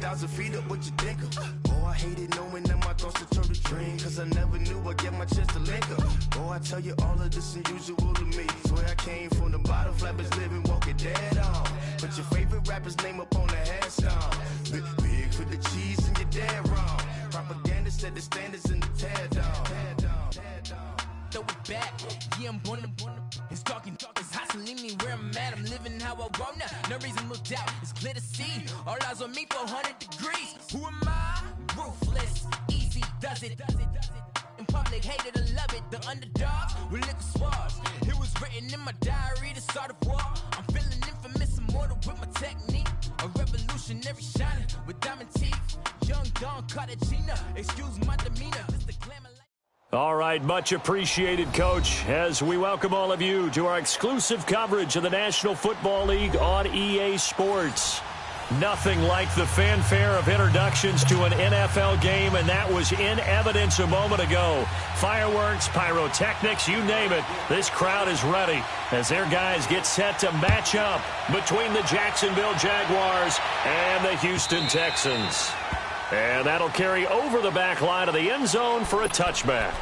1,000 feet up, what you think of? Oh, I hated knowing that my thoughts would turn to dream, cause I never knew I'd get my chance to link up. Oh, I tell you all of this unusual to me. Swear I came from the bottom, flappers living, walking dead on. Put your favorite rapper's name up on the headstone. Big for the cheese and you're dead wrong. Propaganda set the standards in the tear down. Throw it back, yeah, I'm born to it's talking, it's hustling me where I'm at. I'm living how I want now. No reason to doubt, it's clear to see. All eyes on me for 100 degrees. Who am I? Ruthless, easy does it. In public, hated or love it. The underdogs with liquor swabs. It was written in my diary to start a war. I'm feeling infamous, immortal with my technique. A revolutionary shining with diamond teeth. Young Don Cartagena, excuse my demeanor. Just the glamour. All right, much appreciated, Coach, as we welcome all of you to our exclusive coverage of the National Football League on EA Sports. Nothing like the fanfare of introductions to an NFL game, and that was in evidence a moment ago. Fireworks, pyrotechnics, you name it. This crowd is ready as their guys get set to match up between the Jacksonville Jaguars and the Houston Texans. And that'll carry over the back line of the end zone for a touchback.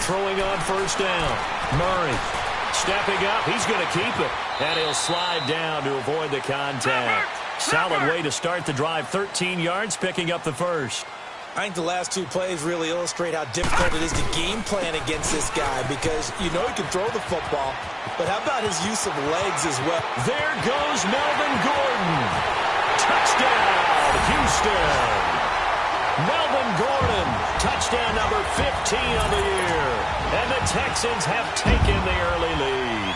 Throwing on first down. Murray stepping up. He's going to keep it. And he'll slide down to avoid the contact. Solid way to start the drive. 13 yards, picking up the first. I think the last two plays really illustrate how difficult it is to game plan against this guy because you know he can throw the football, but how about his use of legs as well? There goes Melvin Gordon. Touchdown, Houston. Melvin Gordon, touchdown number 15 on the year. And the Texans have taken the early lead.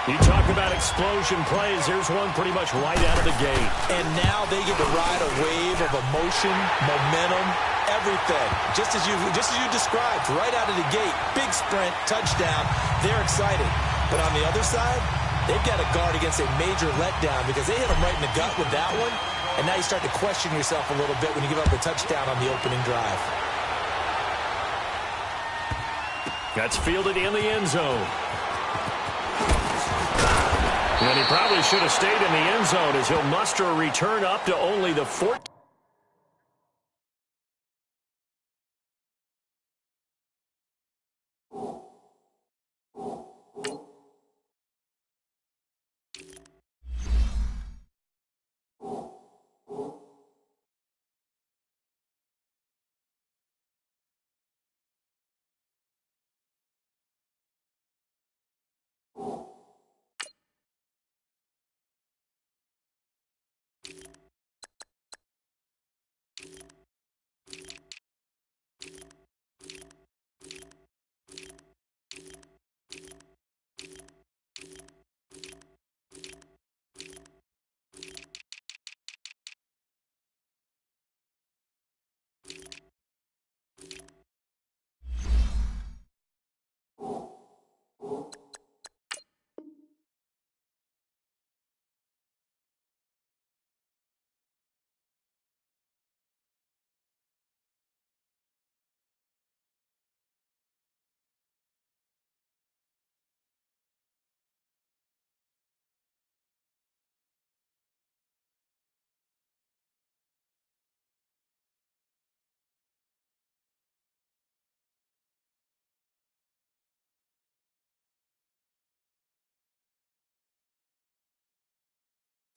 You talk about explosion plays. There's one pretty much right out of the gate. And now they get to ride a wave of emotion, momentum, everything. Just as you described, right out of the gate. Big sprint, touchdown. They're excited. But on the other side, they've got to guard against a major letdown because they hit them right in the gut with that one. And now you start to question yourself a little bit when you give up a touchdown on the opening drive. That's fielded in the end zone. And he probably should have stayed in the end zone as he'll muster a return up to only the 14.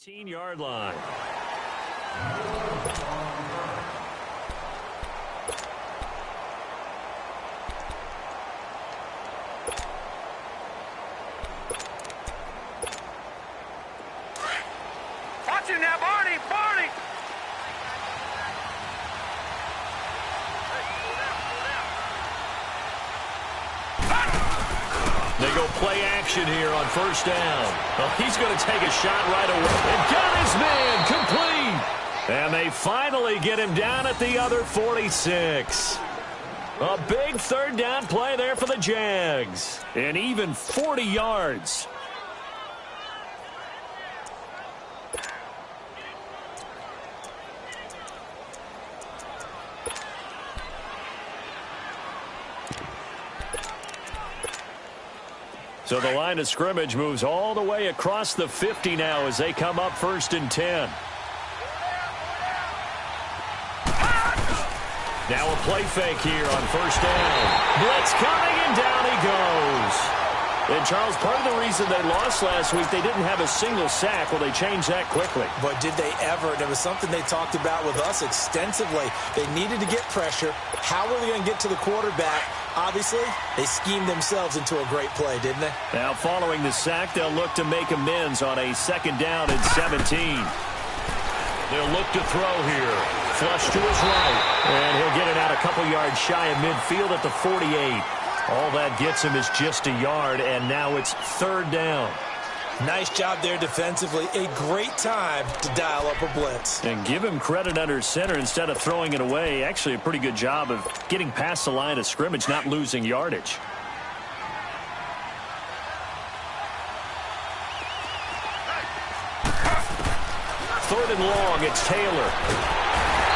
15-yard line. Watch him now, Barney! Barney! They go play action here on first down. Well, he's going to take a shot right away. And got his man complete. And they finally get him down at the other 46. A big third down play there for the Jags. And even 40 yards. So the line of scrimmage moves all the way across the 50 now as they come up 1st and 10. Now a play fake here on first down. Blitz coming, and down he goes. And, Charles, part of the reason they lost last week, they didn't have a single sack. Well, they changed that quickly. But did they ever? There was something they talked about with us extensively. They needed to get pressure. How were they going to get to the quarterback? Obviously, they schemed themselves into a great play, didn't they? Now, following the sack, they'll look to make amends on a 2nd down and 17. They'll look to throw here. Flush to his right. And he'll get it out a couple yards shy of midfield at the 48. All that gets him is just a yard, and now it's 3rd down. Nice job there defensively. A great time to dial up a blitz. And give him credit under center instead of throwing it away. Actually, a pretty good job of getting past the line of scrimmage, not losing yardage. Third and long, it's Taylor.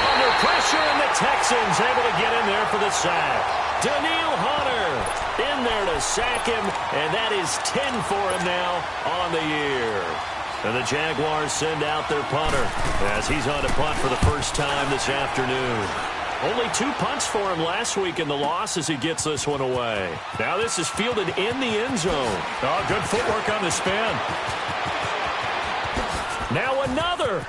Under pressure, and the Texans able to get in there for the sack. Daniil Hunter in there to sack him, and that is 10 for him now on the year. And the Jaguars send out their punter as he's on to punt for the first time this afternoon. Only 2 punts for him last week in the loss as he gets this one away. Now this is fielded in the end zone. Oh, good footwork on the spin. Now another.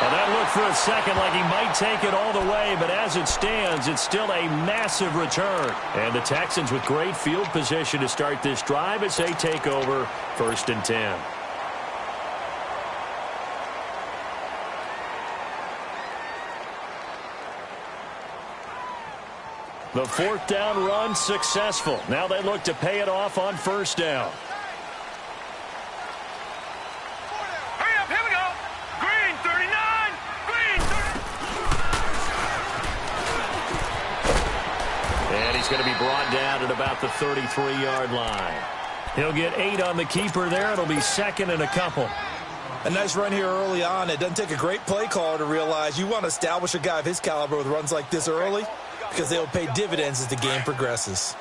That looked for a second like he might take it all the way, but as it stands, it's still a massive return. And the Texans with great field position to start this drive as they take over 1st and 10. The 4th down run successful. Now they look to pay it off on 1st down. Going to be brought down at about the 33-yard line. He'll get 8 on the keeper there. It'll be 2nd and a couple. A nice run here early on. It doesn't take a great play caller to realize you want to establish a guy of his caliber with runs like this early because they'll pay dividends as the game progresses.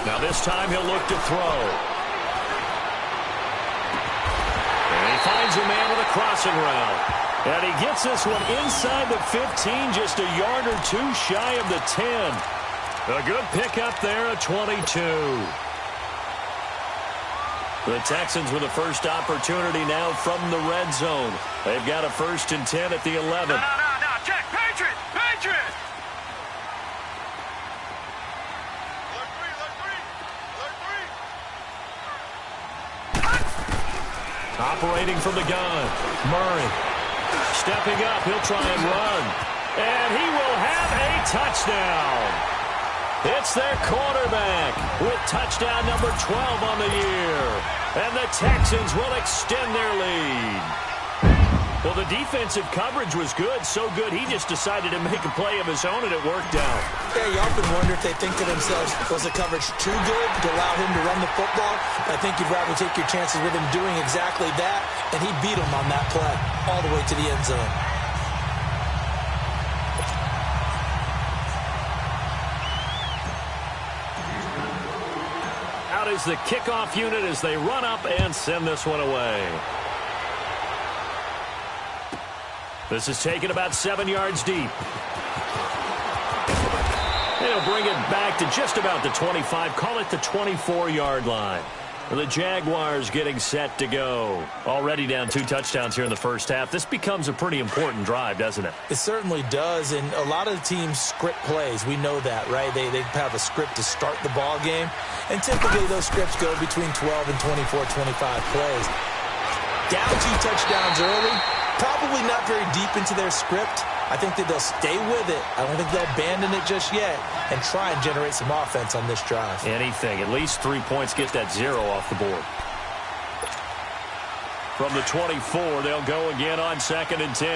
Now this time he'll look to throw. And he finds a man with a crossing route. And he gets this one inside the 15, just a yard or 2 shy of the 10. A good pickup there at 22. The Texans with the first opportunity now from the red zone. They've got a 1st and 10 at the 11. No, check, Patriot! Patriot! Operating from the gun, Murray. Stepping up, he'll try and run. And he will have a touchdown. It's their quarterback with touchdown number 12 on the year. And the Texans will extend their lead. Well, the defensive coverage was good, so good he just decided to make a play of his own, and it worked out. Yeah, you often wonder if they think to themselves, was the coverage too good to allow him to run the football? I think you'd rather take your chances with him doing exactly that, and he beat him on that play all the way to the end zone. Out is the kickoff unit as they run up and send this one away. This is taken about 7 yards deep. They'll bring it back to just about the 25. Call it the 24-yard line. The Jaguars getting set to go. Already down 2 touchdowns here in the first half. This becomes a pretty important drive, doesn't it? It certainly does, and a lot of the teams script plays. We know that, right? They have a script to start the ball game, and typically those scripts go between 12 and 24, 25 plays. Down 2 touchdowns early, probably not very deep into their script. I think that they'll stay with it. I don't think they'll abandon it just yet and try and generate some offense on this drive. Anything. At least 3 points. Get that 0 off the board. From the 24, they'll go again on 2nd and 10.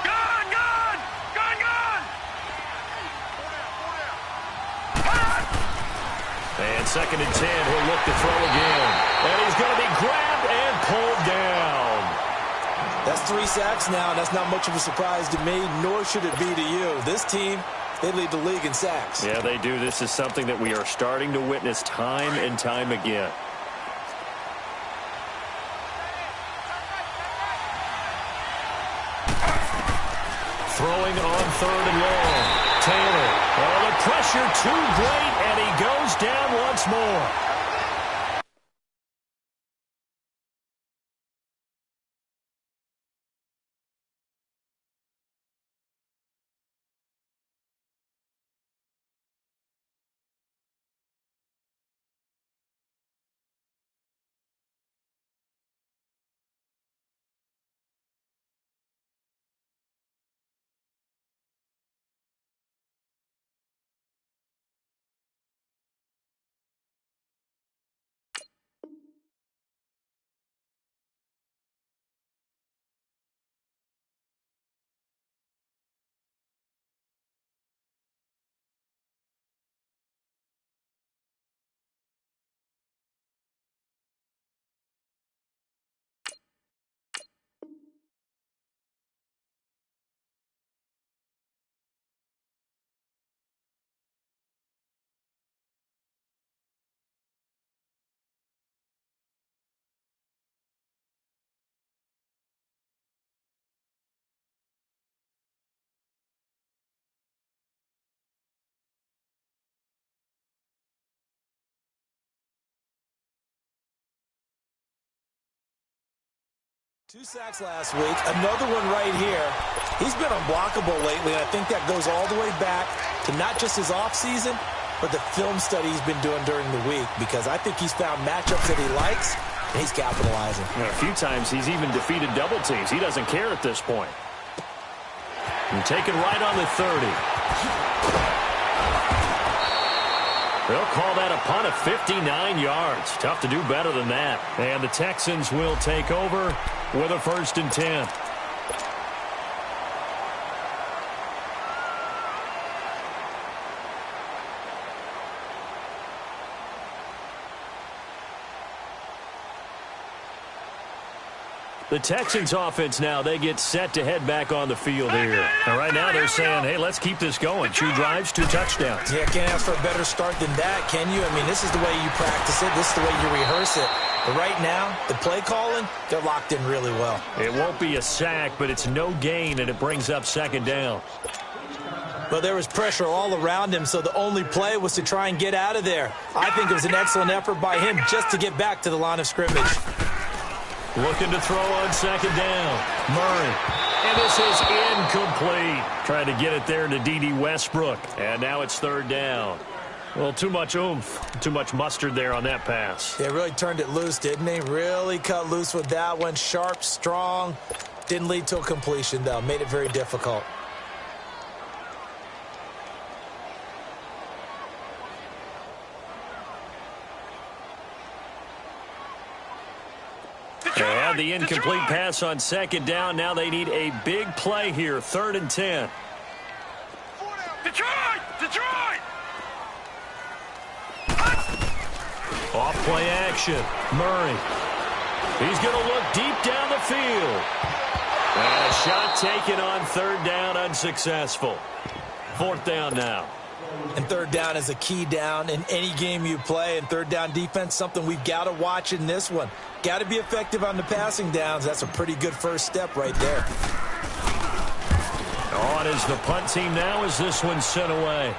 Gun! Gun! Gun! Gun! And 2nd and 10, he'll look to throw again. And he's going to be grabbed and pulled down. That's 3 sacks now, and that's not much of a surprise to me, nor should it be to you. This team, they lead the league in sacks. Yeah, they do. This is something that we are starting to witness time and time again. Throwing on 3rd and long. Taylor. Oh, the pressure too great, and he goes down once more. Two sacks last week, another one right here. He's been unblockable lately, and I think that goes all the way back to not just his offseason, but the film study he's been doing during the week, because I think he's found matchups that he likes, and he's capitalizing. And a few times he's even defeated double teams. He doesn't care at this point. And taken right on the 30. They'll call that a punt of 59 yards. Tough to do better than that. And the Texans will take over with a 1st and 10. The Texans offense now, they get set to head back on the field here. And right now they're saying, hey, let's keep this going. 2 drives, 2 touchdowns. Yeah, can't ask for a better start than that, can you? I mean, this is the way you practice it. This is the way you rehearse it. But right now, the play calling, they're locked in really well. It won't be a sack, but it's no gain, and it brings up 2nd down. Well, there was pressure all around him, so the only play was to try and get out of there. I think it was an excellent effort by him just to get back to the line of scrimmage. Looking to throw on 2nd down. Murray. And this is incomplete. Trying to get it there to D.D. Westbrook. And now it's 3rd down. Well, too much oomph. Too much mustard there on that pass. They really turned it loose, didn't they? Really cut loose with that one. Sharp, strong. Didn't lead to a completion, though. Made it very difficult. They had the incomplete pass on 2nd down. Now they need a big play here. 3rd and 10. Detroit! Detroit! Off play action. Murray. He's going to look deep down the field. And a shot taken on 3rd down, unsuccessful. 4th down now. And third down is a key down in any game you play. And third down defense, something we've got to watch in this one. Got to be effective on the passing downs. That's a pretty good first step right there. On is the punt team now as this one's sent away.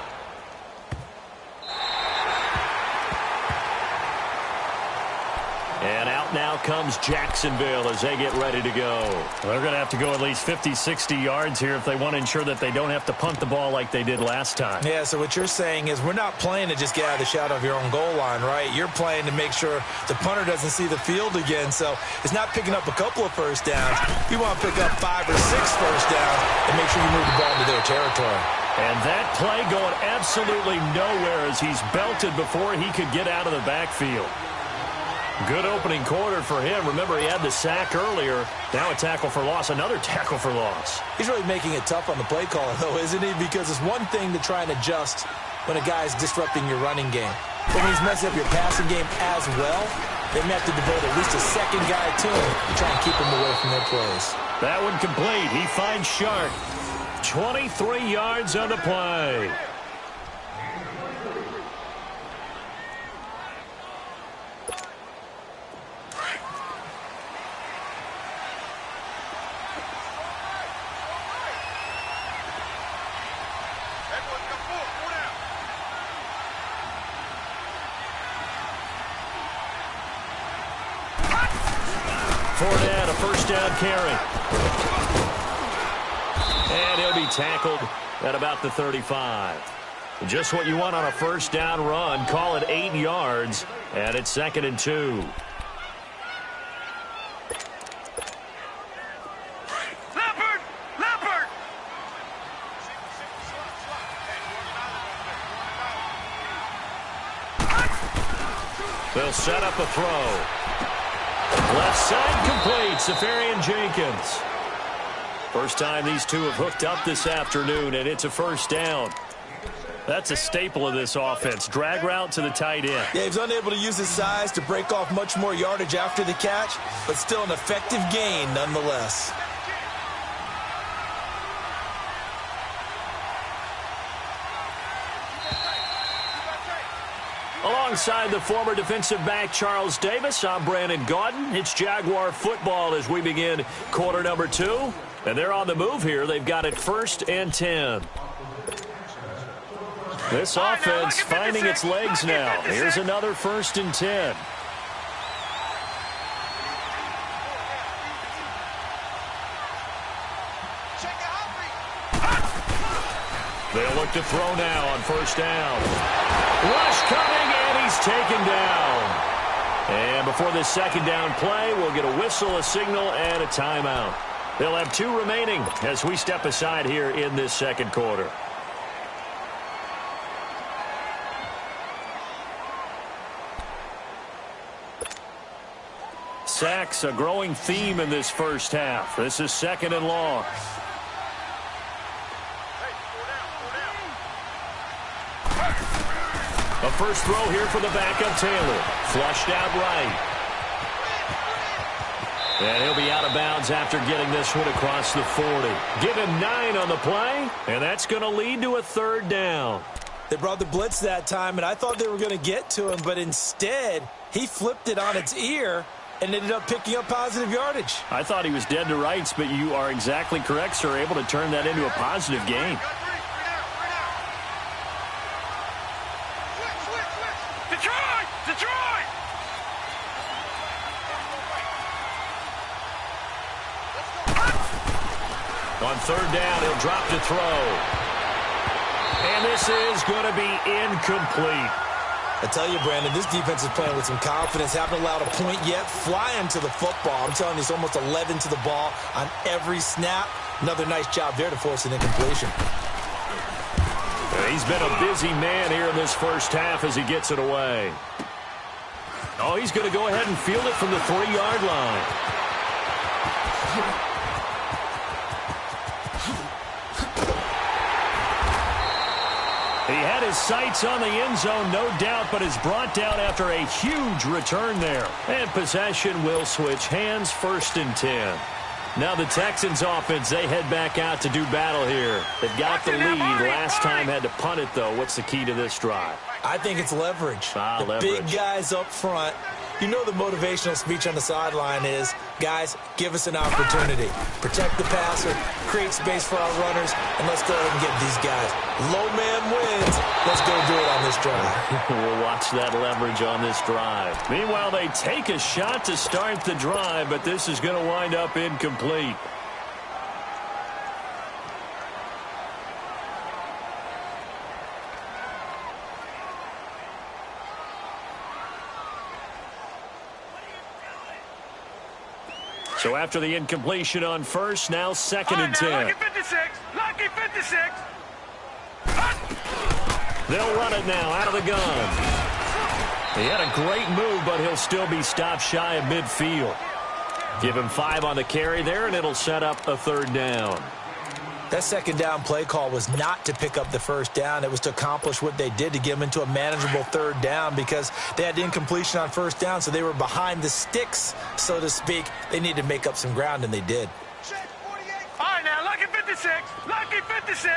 And out now comes Jacksonville as they get ready to go. They're going to have to go at least 50, 60 yards here if they want to ensure that they don't have to punt the ball like they did last time. Yeah, so what you're saying is we're not playing to just get out of the shadow of your own goal line, right? You're playing to make sure the punter doesn't see the field again. So it's not picking up a couple of first downs. You want to pick up 5 or 6 first downs and make sure you move the ball into their territory. And that play going absolutely nowhere as he's belted before he could get out of the backfield. Good opening quarter for him. Remember, he had the sack earlier. Now a tackle for loss, another tackle for loss. He's really making it tough on the play caller, though, isn't he? Because it's one thing to try and adjust when a guy's disrupting your running game. But when he's messing up your passing game as well, they may have to devote at least a second guy to him to try and keep him away from their plays. That one complete. He finds Shark. 23 yards on the play. Fournette, a first down carry. And he'll be tackled at about the 35. Just what you want on a first down run. Call it 8 yards, and it's 2nd and 2. Leopard! They'll set up a throw. Left side complete. Safarian Jenkins. First time these two have hooked up this afternoon, and it's a first down. That's a staple of this offense. Drag route to the tight end. Yeah, he's unable to use his size to break off much more yardage after the catch, but still an effective gain nonetheless. Alongside the former defensive back Charles Davis, I'm Brandon Gaudin. It's Jaguar football as we begin quarter number 2. And they're on the move here. They've got it 1st and 10. This offense finding its legs now. Here's another 1st and 10. They'll look to throw now on 1st down. Rush coming, and he's taken down. And before this 2nd down play, we'll get a whistle, a signal, and a timeout. They'll have 2 remaining as we step aside here in this 2nd quarter. Sacks, a growing theme in this first half. This is 2nd and long. A first throw here for the backup Taylor. Flushed out right. And he'll be out of bounds after getting this one across the 40. Give him 9 on the play, and that's going to lead to a 3rd down. They brought the blitz that time, and I thought they were going to get to him, but instead, he flipped it on its ear and ended up picking up positive yardage. I thought he was dead to rights, but you are exactly correct, sir. Able to turn that into a positive gain. Detroit! On 3rd down, he'll drop to throw. And this is going to be incomplete. I tell you, Brandon, this defense is playing with some confidence. Haven't allowed a point yet. Flying to the football. I'm telling you, it's almost 11 to the ball on every snap. Another nice job there to force an incompletion. He's been a busy man here in this first half as he gets it away. Oh, he's going to go ahead and field it from the 3-yard line. He had his sights on the end zone, no doubt, but is brought down after a huge return there. And possession will switch hands, 1st and 10. Now the Texans offense, they head back out to do battle here. They've got the lead. Last time had to punt it, though. What's the key to this drive? I think it's leverage. The big guys up front. You know the motivational speech on the sideline is, guys, give us an opportunity. Protect the passer, create space for our runners, and let's go ahead and get these guys. Low man wins. Let's go do it on this drive. We'll watch that leverage on this drive. Meanwhile, they take a shot to start the drive, but this is going to wind up incomplete. So after the incompletion on first, now second and 10. Lucky 56. Lucky 56. They'll run it now out of the gun. He had a great move, but he'll still be stopped shy of midfield. Give him 5 on the carry there, and it'll set up a third down. That second down play call was not to pick up the first down. It was to accomplish what they did, to get them into a manageable third down, because they had incompletion on first down, so they were behind the sticks, so to speak. They needed to make up some ground, and they did. All right, now, lucky 56. Lucky 56.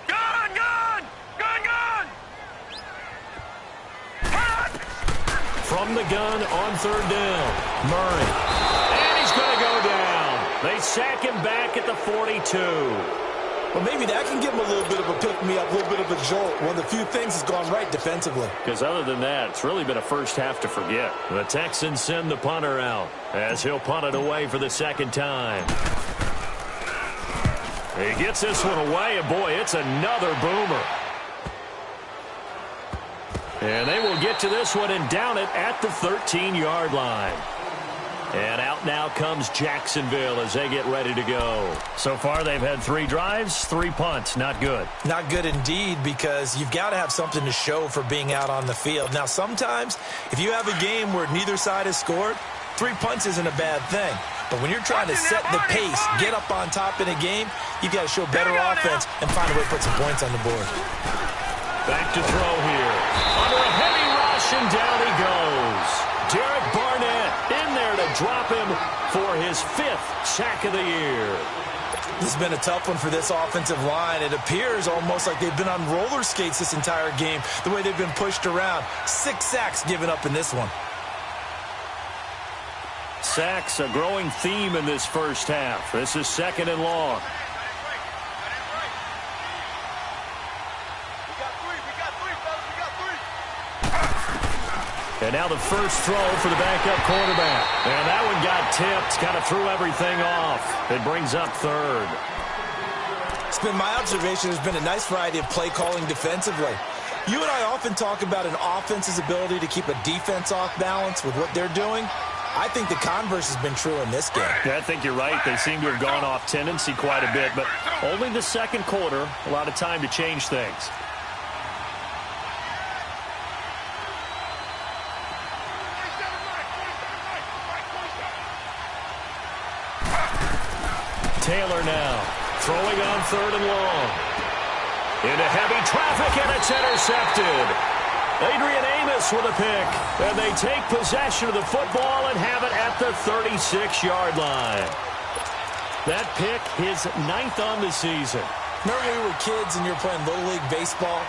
Gone, gone. Gone, gone. From the gun on third down, Murray. And he's going to go down. They sack him back at the 42. Well, maybe that can give him a little bit of a pick-me-up, a little bit of a jolt. One of the few things that's gone right defensively. Because other than that, it's really been a first half to forget. The Texans send the punter out as he'll punt it away for the second time. He gets this one away, and boy, it's another boomer. And they will get to this one and down it at the 13-yard line. And out now comes Jacksonville as they get ready to go. So far, they've had 3 drives, 3 punts. Not good. Not good indeed, because you've got to have something to show for being out on the field. Now, sometimes, if you have a game where neither side has scored, 3 punts isn't a bad thing. But when you're trying to set the pace, get up on top in a game, you've got to show better offense and find a way to put some points on the board. Back to throw here. Under a heavy rush, and down he goes. Derek Barnett in there to drop him for his 5th sack of the year. This has been a tough one for this offensive line. It appears almost like they've been on roller skates this entire game, the way they've been pushed around. 6 sacks given up in this one. Sacks, a growing theme in this first half. This is second and long. And now the first throw for the backup quarterback. And that one got tipped, kind of threw everything off. It brings up third. It's been my observation, there's been a nice variety of play calling defensively. You and I often talk about an offense's ability to keep a defense off balance with what they're doing. I think the converse has been true in this game. Yeah, I think you're right. They seem to have gone off tendency quite a bit, but only the second quarter, a lot of time to change things. Taylor now, throwing on third and long. Into heavy traffic, and it's intercepted. Adrian Amos with a pick, and they take possession of the football and have it at the 36-yard line. That pick, his 9th on the season. Remember when we were kids and you were playing Little League Baseball,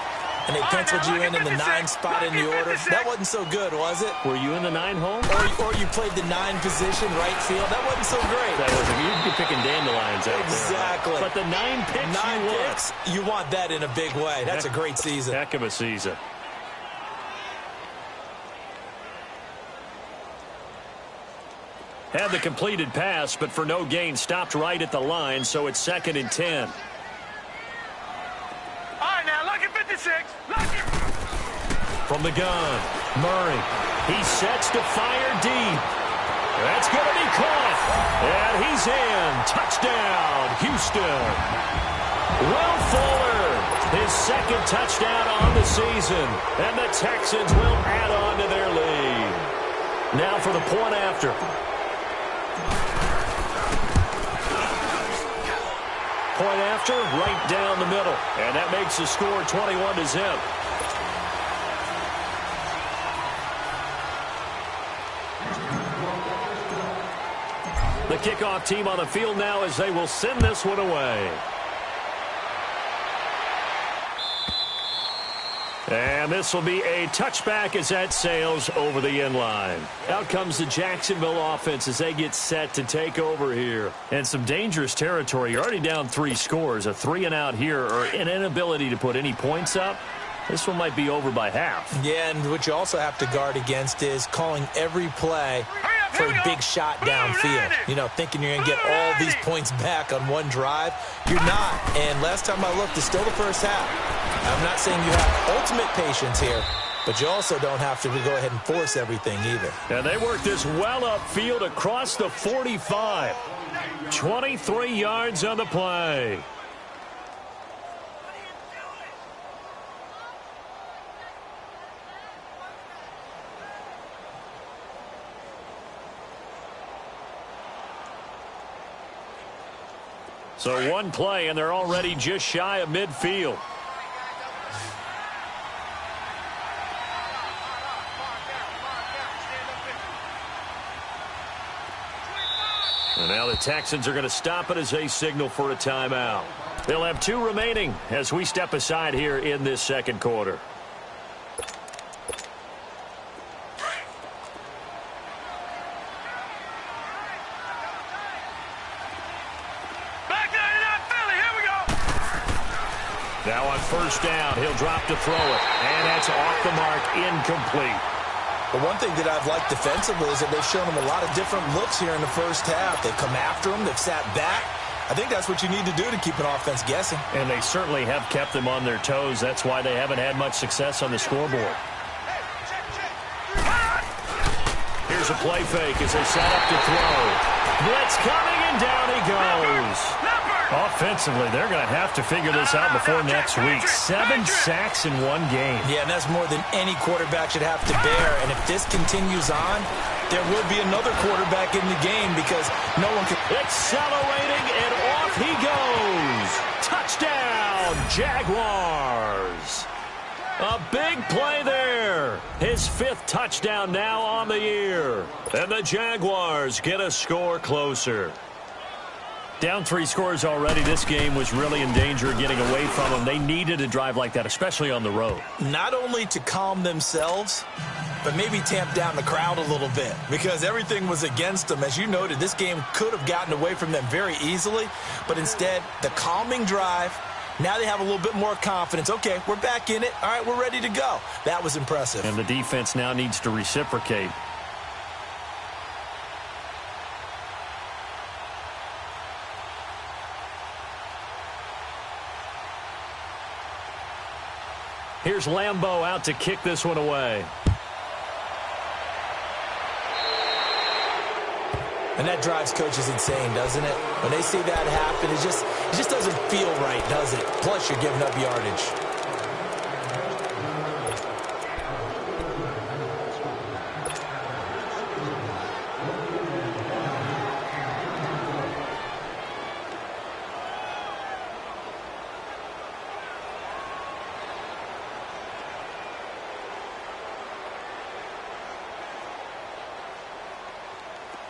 and they penciled you in the 9 spot in the order? That wasn't so good, was it? Were you in the 9 hole? Or you played the 9 position, right field? That wasn't so great. That wasn't. You'd be picking dandelions out exactly. there. Right? But the 9 picks 9 you picks, you want that in a big way. That's a great season. Heck of a season. Had the completed pass, but for no gain, stopped right at the line, so it's second and 10. All right, now, lucky 56. Lucky. From the gun, Murray. He sets to fire deep. That's going to be caught. And he's in. Touchdown, Houston. Will Fuller, his 2nd touchdown on the season. And the Texans will add on to their lead. Now for the point after. Point after, right down the middle. And that makes the score 21-0. The kickoff team on the field now as they will send this one away. And this will be a touchback as that sails over the end line. Out comes the Jacksonville offense as they get set to take over here. And some dangerous territory. You're already down 3 scores. A 3-and-out here or an inability to put any points up. This one might be over by half. Yeah, and what you also have to guard against is calling every play for a big shot downfield. You know, thinking you're going to get all these points back on one drive. You're not. And last time I looked, it's still the first half. I'm not saying you have ultimate patience here, but you also don't have to go ahead and force everything either. And they work this well upfield across the 45. 23 yards on the play. So one play, and they're already just shy of midfield. And now the Texans are going to stop it as they signal for a timeout. They'll have 2 remaining as we step aside here in this second quarter. Now on first down, he'll drop to throw it. And that's off the mark, incomplete. The one thing that I've liked defensively is that they've shown them a lot of different looks here in the first half. They've come after them. They've sat back. I think that's what you need to do to keep an offense guessing. And they certainly have kept them on their toes. That's why they haven't had much success on the scoreboard. Here's a play fake as they set up to throw. Blitz coming, and down he goes. Offensively, they're going to have to figure this out before next week. 7 sacks in one game. Yeah, and that's more than any quarterback should have to bear. And if this continues on, there will be another quarterback in the game because no one can... Accelerating, and off he goes. Touchdown, Jaguars. A big play there. His 5th touchdown now on the year. And the Jaguars get a score closer. Down 3 scores already. This game was really in danger of getting away from them. They needed a drive like that, especially on the road. Not only to calm themselves, but maybe tamp down the crowd a little bit because everything was against them. As you noted, this game could have gotten away from them very easily, but instead, the calming drive, now they have a little bit more confidence. Okay, we're back in it. All right, we're ready to go. That was impressive. And the defense now needs to reciprocate. Here's Lambeau out to kick this one away. And that drives coaches insane, doesn't it? When they see that happen, it just doesn't feel right, does it? Plus, you're giving up yardage.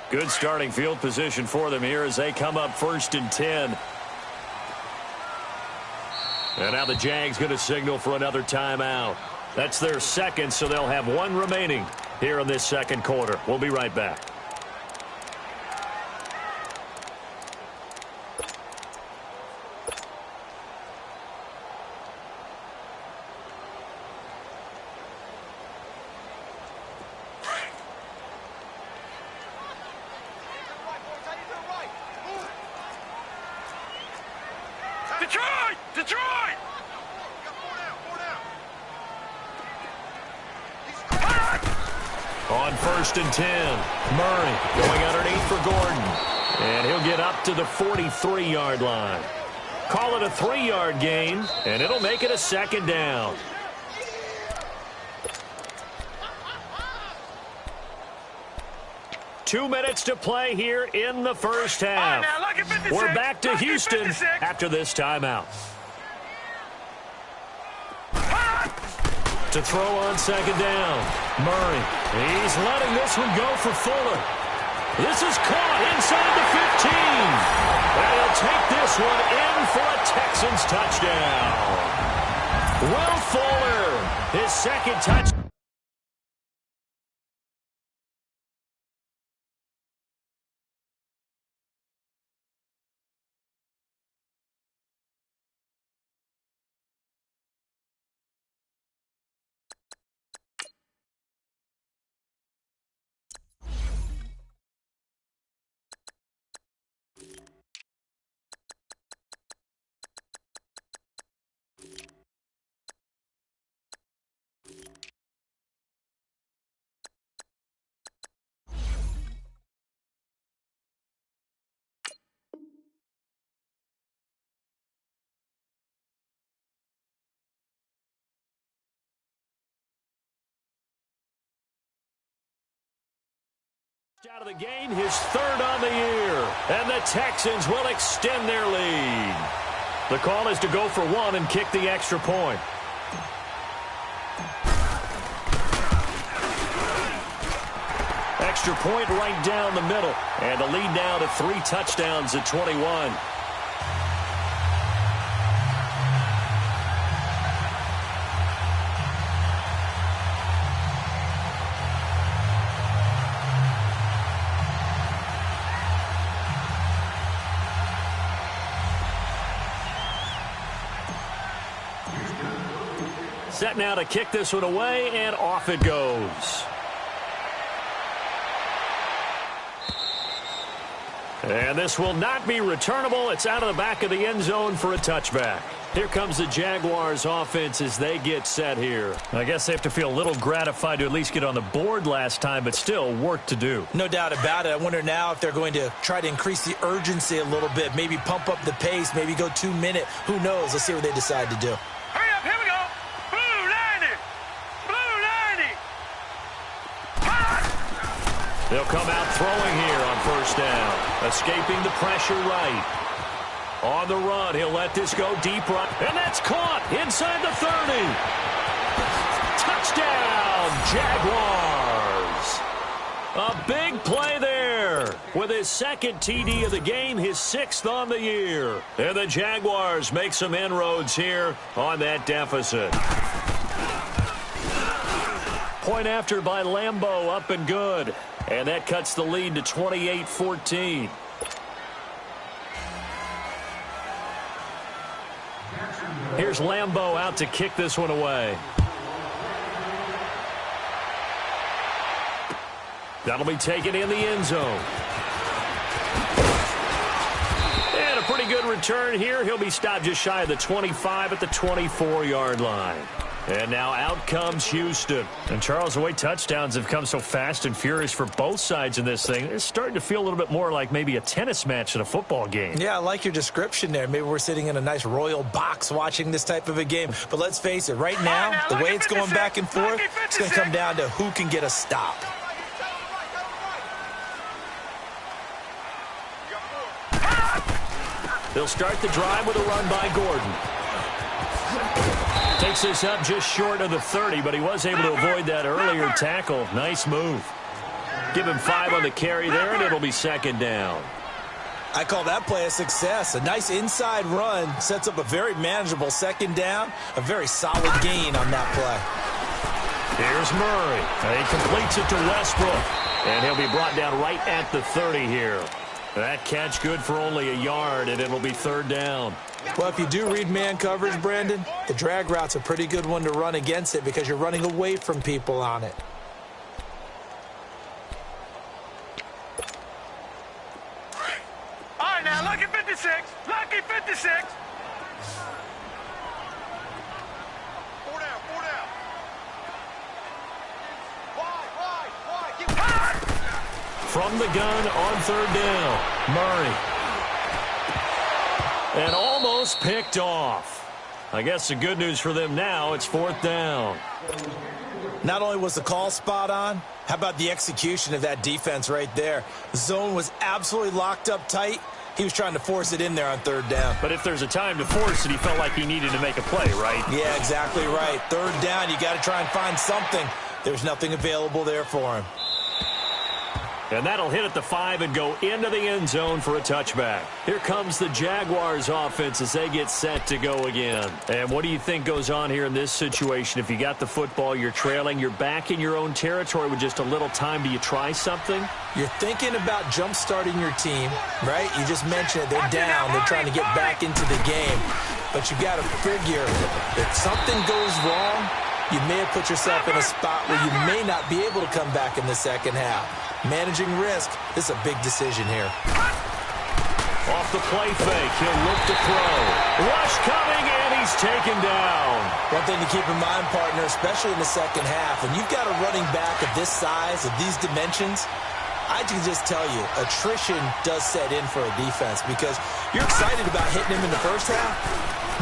Good starting field position for them here as they come up 1st and 10. And now the Jags going to signal for another timeout. That's their 2nd, so they'll have 1 remaining here in this second quarter. We'll be right back. Detroit! On 1st and 10, Murray going underneath for Gordon. And he'll get up to the 43-yard line. Call it a 3-yard gain, and it'll make it a 2nd down. Two minutes to play here in the first half. We're back to Houston after this timeout. To throw on 2nd down, Murray. He's letting this one go for Fuller. This is caught inside the Texans touchdown. Will Fuller, his second touchdown. Out of the game, his third on the year, and the Texans will extend their lead. The call is to go for one and kick the extra point. Extra point right down the middle, and the lead now to 3 touchdowns at 21. Set now to kick this one away, and off it goes. And this will not be returnable. It's out of the back of the end zone for a touchback. Here comes the Jaguars offense as they get set here. I guess they have to feel a little gratified to at least get on the board last time, but still work to do. No doubt about it. I wonder now if they're going to try to increase the urgency a little bit, maybe pump up the pace, maybe go 2-minute. Who knows? Let's see what they decide to do. Hurry up, here we go. Blue 90. Blue 90. They'll come out throwing here on first down, escaping the pressure right. On the run, he'll let this go deep right, and that's caught inside the 30. Touchdown, Jaguars. A big play there with his second TD of the game, his 6th on the year. And the Jaguars make some inroads here on that deficit. Point after by Lambeau, up and good. And that cuts the lead to 28-14. Here's Lambeau out to kick this one away. That'll be taken in the end zone. And a pretty good return here. He'll be stopped just shy of the 25 at the 24-yard line. And now out comes Houston. And, Charles, the way touchdowns have come so fast and furious for both sides in this thing, it's starting to feel a little bit more like maybe a tennis match in a football game. Yeah, I like your description there. Maybe we're sitting in a nice royal box watching this type of a game. But let's face it, right now, the way it's going back and forth, it's going to come down to who can get a stop. They'll start the drive with a run by Gordon. Takes this up just short of the 30, but he was able to avoid that earlier tackle. Nice move. Give him 5 on the carry there, and it'll be second down. I call that play a success. A nice inside run sets up a very manageable second down. A very solid gain on that play. Here's Murray. He completes it to Westbrook, and he'll be brought down right at the 30 here. That catch good for only a yard, and it'll be third down. Well, if you do read man coverage, Brandon, the drag route's a pretty good one to run against it because you're running away from people on it. All right, now, lucky 56. Lucky 56. 4 down, 4 down. Wide. Get wide. From the gun on third down, Murray. And almost picked off. I guess the good news for them now, it's fourth down. Not only was the call spot on, how about the execution of that defense right there? The zone was absolutely locked up tight. He was trying to force it in there on third down. But if there's a time to force it, he felt like he needed to make a play, right? Yeah, exactly right. Third down, you got to try and find something. There's nothing available there for him. And that'll hit at the 5 and go into the end zone for a touchback. Here comes the Jaguars offense as they get set to go again. And what do you think goes on here in this situation? If you got the football, you're trailing, you're back in your own territory with just a little time. Do you try something? You're thinking about jump-starting your team, right? You just mentioned it. They're down. They're trying to get back into the game. But you got to figure if something goes wrong, you may have put yourself in a spot where you may not be able to come back in the second half. Managing risk, this is a big decision here. Off the play fake, he'll look to throw. Rush coming, and he's taken down. One thing to keep in mind, partner, especially in the second half, when you've got a running back of this size, of these dimensions, I can just tell you, attrition does set in for a defense because you're excited about hitting him in the first half.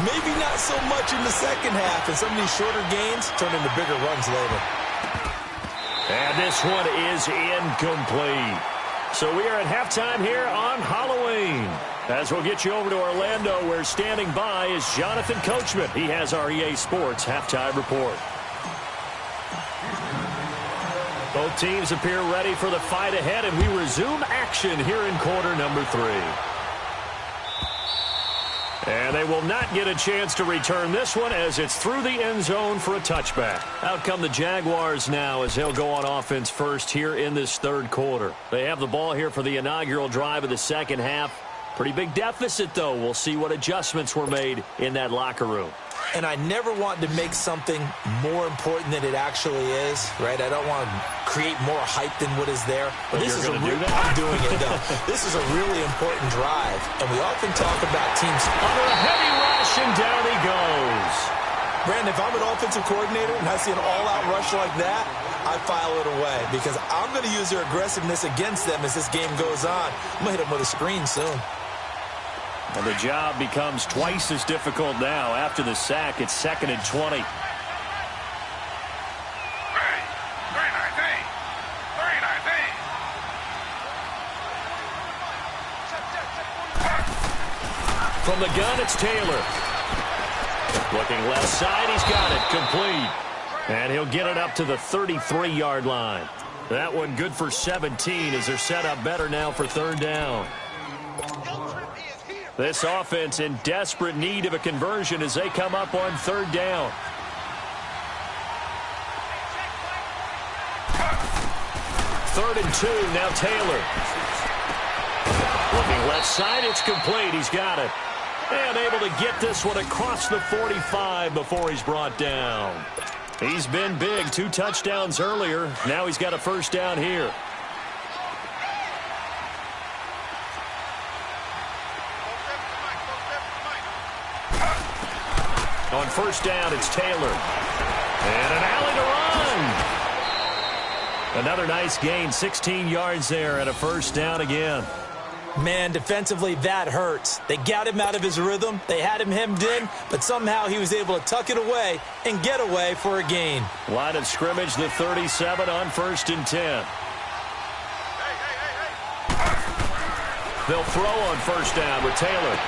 Maybe not so much in the second half, and some of these shorter gains turn into bigger runs later. And this one is incomplete. So we are at halftime here on Halloween. As we'll get you over to Orlando, where standing by is Jonathan Coachman. He has our EA Sports halftime report. Both teams appear ready for the fight ahead, and we resume action here in quarter number 3. And they will not get a chance to return this one as it's through the end zone for a touchback. Out come the Jaguars now as they'll go on offense first here in this third quarter. They have the ball here for the inaugural drive of the second half. Pretty big deficit, though. We'll see what adjustments were made in that locker room. And I never want to make something more important than it actually is, right? I don't want to create more hype than what is there. But this is I'm doing it, though. This is a really important drive. And we often talk about teams under a heavy rush, and down he goes. Brandon, if I'm an offensive coordinator and I see an all-out rush like that, I file it away because I'm going to use their aggressiveness against them as this game goes on. I'm going to hit them with a screen soon. And the job becomes twice as difficult now. After the sack, it's 2nd and 20. From the gun, it's Taylor. Looking left side, he's got it. Complete. And he'll get it up to the 33-yard line. That one good for 17 as they're set up better now for third down. This offense in desperate need of a conversion as they come up on third down. Third and 2, now Taylor. Looking left side, it's complete. He's got it. And able to get this one across the 45 before he's brought down. He's been big. 2 touchdowns earlier. Now he's got a first down here. On first down, it's Taylor. And an alley to run. Another nice gain, 16 yards there and a first down again. Man, defensively, that hurts. They got him out of his rhythm. They had him hemmed in, but somehow he was able to tuck it away and get away for a gain. Line of scrimmage, the 37 on 1st and 10. They'll throw on first down with Taylor.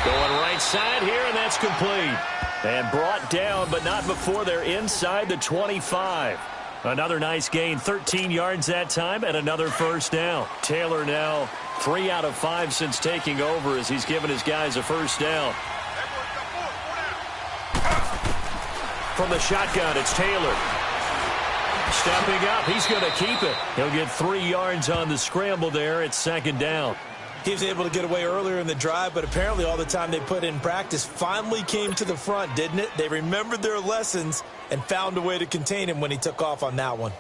Going right side here, and that's complete. And brought down, but not before they're inside the 25. Another nice gain, 13 yards that time, and another first down. Taylor now 3 out of 5 since taking over as he's given his guys a first down. From the shotgun, it's Taylor. Stepping up, he's going to keep it. He'll get 3 yards on the scramble there. It's 2nd down. He was able to get away earlier in the drive, but apparently all the time they put in practice finally came to the front, didn't it? They remembered their lessons and found a way to contain him when he took off on that one.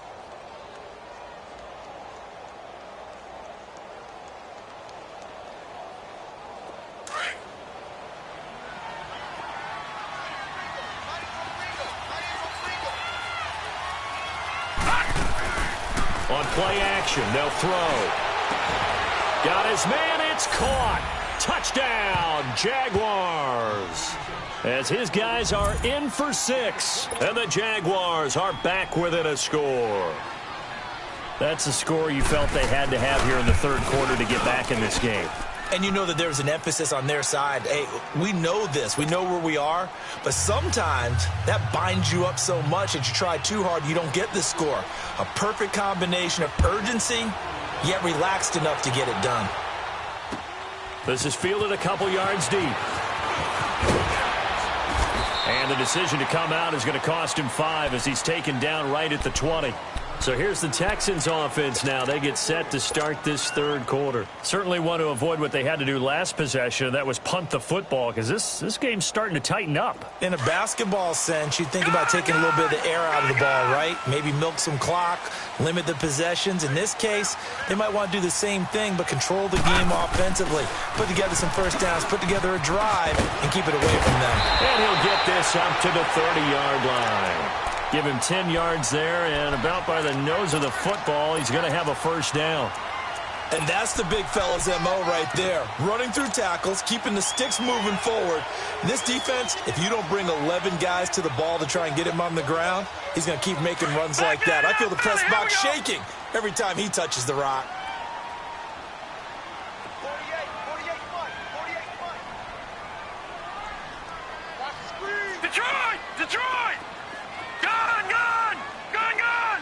On play action, they'll throw. Got his man, it's caught. Touchdown, Jaguars. As his guys are in for 6, and the Jaguars are back within a score. That's a score you felt they had to have here in the third quarter to get back in this game. And you know that there's an emphasis on their side. Hey, we know this. We know where we are. But sometimes that binds you up so much that you try too hard, you don't get the score. A perfect combination of urgency yet relaxed enough to get it done. This is fielded a couple yards deep. And the decision to come out is going to cost him 5 as he's taken down right at the 20. So here's the Texans offense now. They get set to start this third quarter. Certainly want to avoid what they had to do last possession. That was punt the football, because this game's starting to tighten up. In a basketball sense, you think about taking a little bit of the air out of the ball, right? Maybe milk some clock, limit the possessions. In this case, they might want to do the same thing, but control the game offensively. Put together some first downs, put together a drive, and keep it away from them. And he'll get this up to the 30-yard line. Give him 10 yards there, and about by the nose of the football, he's going to have a first down. And that's the big fella's MO right there. Running through tackles, keeping the sticks moving forward. This defense, if you don't bring 11 guys to the ball to try and get him on the ground, he's going to keep making runs like that. I feel the press box shaking every time he touches the rock. 48 foot. Detroit! Detroit! Gun! Gun! Gun! Gun!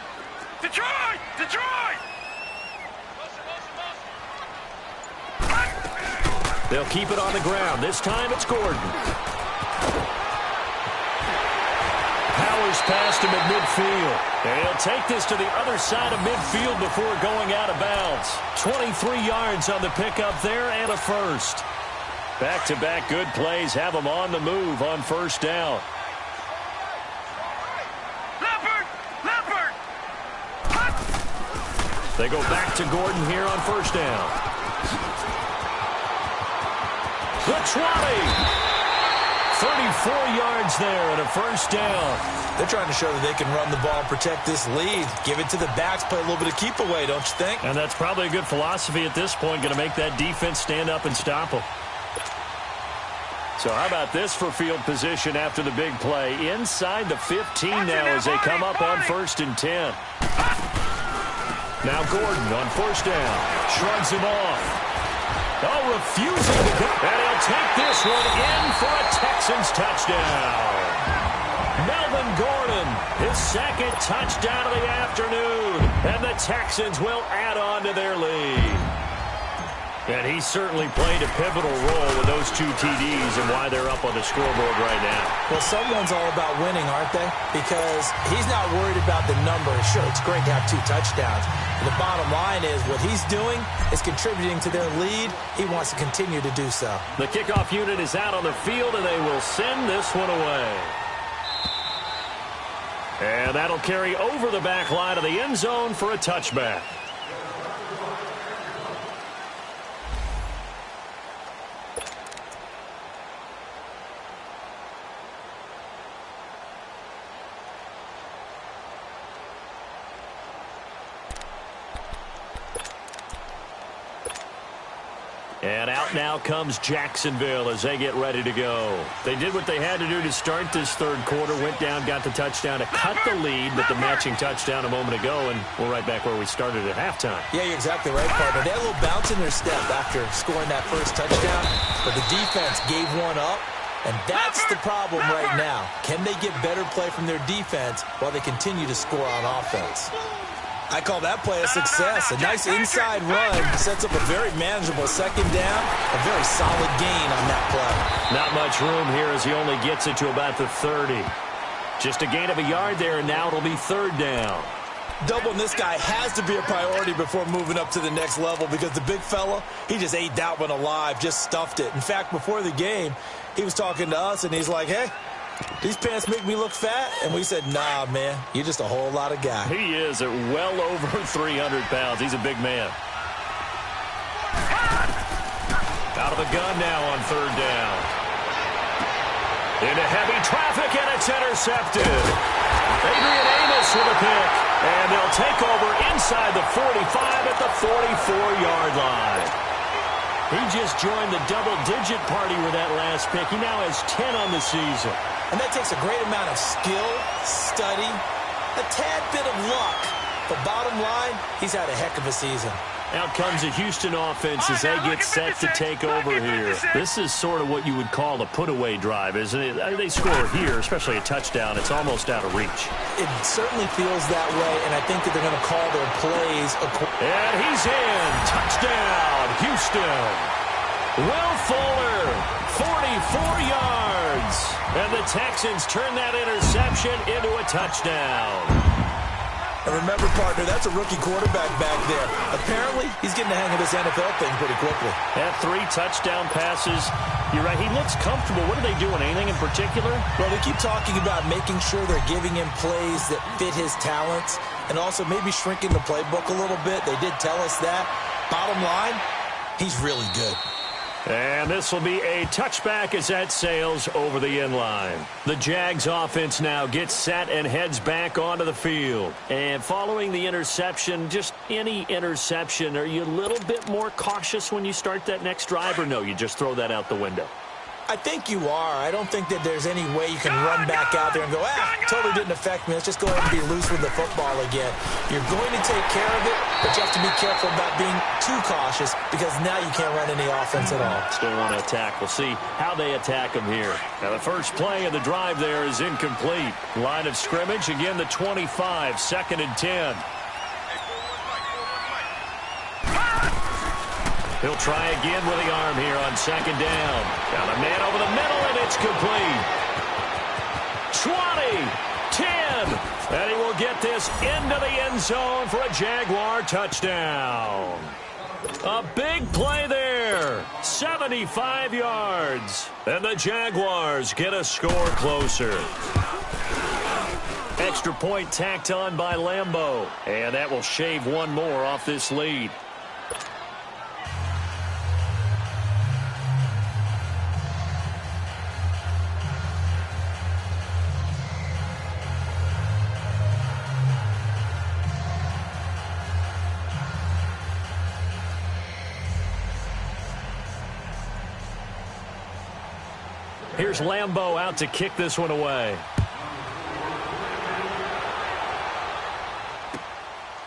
Detroit! Detroit! They'll keep it on the ground. This time it's Gordon. Powers past him at midfield. And he'll take this to the other side of midfield before going out of bounds. 23 yards on the pickup there and a first. Back-to-back good plays have them on the move on first down. They go back to Gordon here on first down. The 20. 34 yards there and a first down. They're trying to show that they can run the ball, protect this lead. Give it to the backs, play a little bit of keep away, don't you think? And that's probably a good philosophy at this point, going to make that defense stand up and stop them. So how about this for field position after the big play? Inside the 15 now as they come up on 1st and 10. Now Gordon on first down. Shrugs him off. Oh, refusing to go. And he'll take this one in for a Texans touchdown. Melvin Gordon, his second touchdown of the afternoon. And the Texans will add on to their lead. And he certainly played a pivotal role with those 2 TDs and why they're up on the scoreboard right now. Well, someone's all about winning, aren't they? Because he's not worried about the number. Sure, it's great to have 2 touchdowns. But the bottom line is what he's doing is contributing to their lead. He wants to continue to do so. The kickoff unit is out on the field, and they will send this one away. And that'll carry over the back line of the end zone for a touchback. And out now comes Jacksonville as they get ready to go. They did what they had to do to start this third quarter. Went down, got the touchdown to cut the lead, but the matching touchdown a moment ago, and we're right back where we started at halftime. Yeah, you're exactly right, partner. They had a little bounce in their step after scoring that first touchdown, but the defense gave one up, and that's the problem right now. Can they get better play from their defense while they continue to score on offense? I call that play a success. A nice inside run sets up a very manageable second down. A very solid gain on that play. Not much room here as he only gets it to about the 30. Just a gain of a yard there, and now it'll be third down. Doubling this guy has to be a priority before moving up to the next level because the big fella, he just ate that one alive, just stuffed it. In fact, before the game, he was talking to us, and he's like, hey, these pants make me look fat? And we said, nah, man, you're just a whole lot of guy. He is at well over 300 pounds. He's a big man. Out of the gun now on third down. Into heavy traffic, and it's intercepted. Adrian Amos with a pick. And they'll take over inside the 45 at the 44-yard line. He just joined the double-digit party with that last pick. He now has 10 on the season. And that takes a great amount of skill, study, a tad bit of luck. But bottom line, he's had a heck of a season. Out comes the Houston offense as they get set to take over here. This is sort of what you would call a put-away drive, isn't it? They score here, especially a touchdown. It's almost out of reach. It certainly feels that way, and I think that they're going to call their plays. And he's in. Touchdown, Houston. Will Fuller, 44 yards. And the Texans turn that interception into a touchdown. And remember, partner, that's a rookie quarterback back there. Apparently, he's getting the hang of this NFL thing pretty quickly. Had 3 touchdown passes. You're right, he looks comfortable. What are they doing, anything in particular? Well, they keep talking about making sure they're giving him plays that fit his talents and also maybe shrinking the playbook a little bit. They did tell us that. Bottom line, he's really good. And this will be a touchback as that sails over the end line. The Jags offense now gets set and heads back onto the field. And following the interception, just any interception, are you a little bit more cautious when you start that next drive, or no, you just throw that out the window? I think you are. I don't think that there's any way you can run back out there and go, totally didn't affect me. Let's just go ahead and be loose with the football again. You're going to take care of it, but you have to be careful about being too cautious because now you can't run any offense at all. Still want to attack. We'll see how they attack them here. Now, the first play of the drive there is incomplete. Line of scrimmage, again, the 25, 2nd and 10. He'll try again with the arm here on 2nd down. Got a man over the middle, and it's complete. 20, 10, and he will get this into the end zone for a Jaguar touchdown. A big play there, 75 yards, and the Jaguars get a score closer. Extra point tacked on by Lambeau, and that will shave one more off this lead. Here's Lambeau out to kick this one away.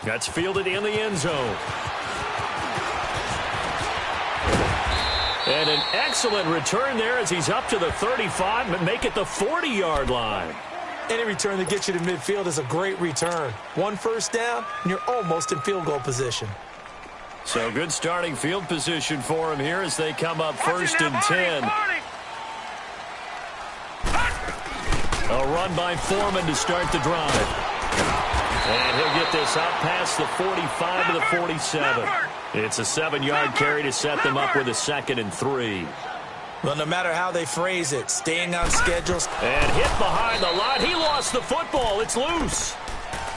That's fielded in the end zone. And an excellent return there as he's up to the 35, but make it the 40-yard line. Any return that gets you to midfield is a great return. 1 first down, and you're almost in field goal position. So good starting field position for him here as they come up 1st and 10. A run by Foreman to start the drive. And he'll get this out past the 45 to the 47. It's a 7-yard carry to set them up with a 2nd and 3. Well, no matter how they phrase it, staying on schedules. And hit behind the line. He lost the football. It's loose.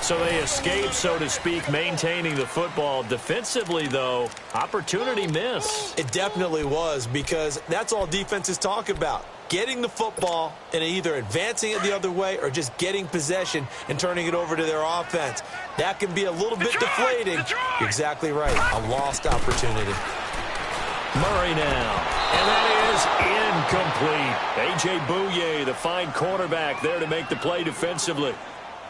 So they escape, so to speak, maintaining the football. Defensively, though, opportunity miss. It definitely was, because that's all defenses talk about. Getting the football and either advancing it the other way or just getting possession and turning it over to their offense. That can be a little bit deflating. You're exactly right. A lost opportunity. Murray now. And that is incomplete. A.J. Bouye, the fine cornerback, there to make the play defensively.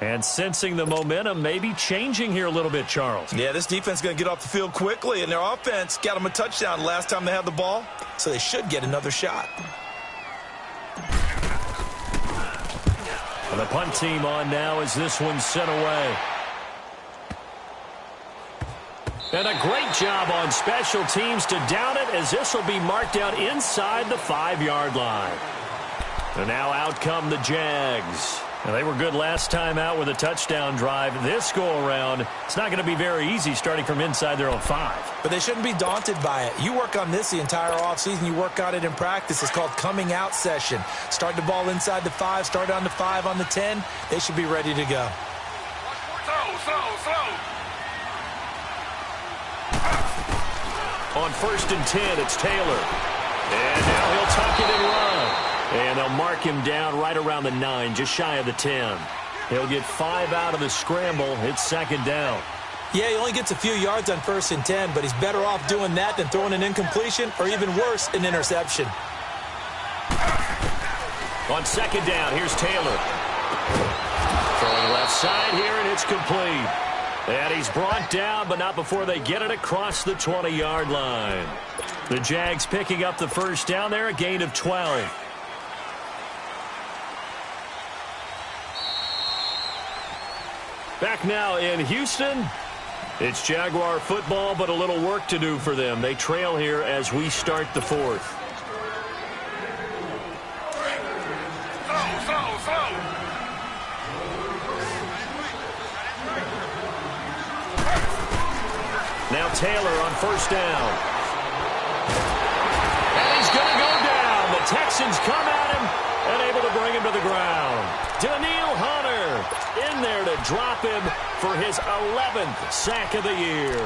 And sensing the momentum maybe changing here a little bit, Charles. Yeah, this defense is going to get off the field quickly, and their offense got them a touchdown last time they had the ball, so they should get another shot. And the punt team on now as this one's sent away. And a great job on special teams to down it as this will be marked out inside the 5-yard line. And now out come the Jags. Now, they were good last time out with a touchdown drive. This go-around, it's not going to be very easy starting from inside their own 5. But they shouldn't be daunted by it. You work on this the entire offseason. You work on it in practice. It's called coming out session. Start the ball inside the 5, start on the 5, on the 10. They should be ready to go. Slow. On 1st and 10, it's Taylor. And now he'll tuck it and run. And they'll mark him down right around the 9, just shy of the 10. He'll get 5 out of the scramble. It's 2nd down. Yeah, he only gets a few yards on 1st and 10, but he's better off doing that than throwing an incompletion or even worse, an interception. On 2nd down, here's Taylor. Throwing left side here, and it's complete. And he's brought down, but not before they get it across the 20-yard line. The Jags picking up the first down there, a gain of 12. Back now in Houston. It's Jaguar football, but a little work to do for them. They trail here as we start the fourth. Slow. Now Taylor on first down. And he's going to go down. The Texans come at him and able to bring him to the ground. Daniil Hunter in there to drop him for his 11th sack of the year.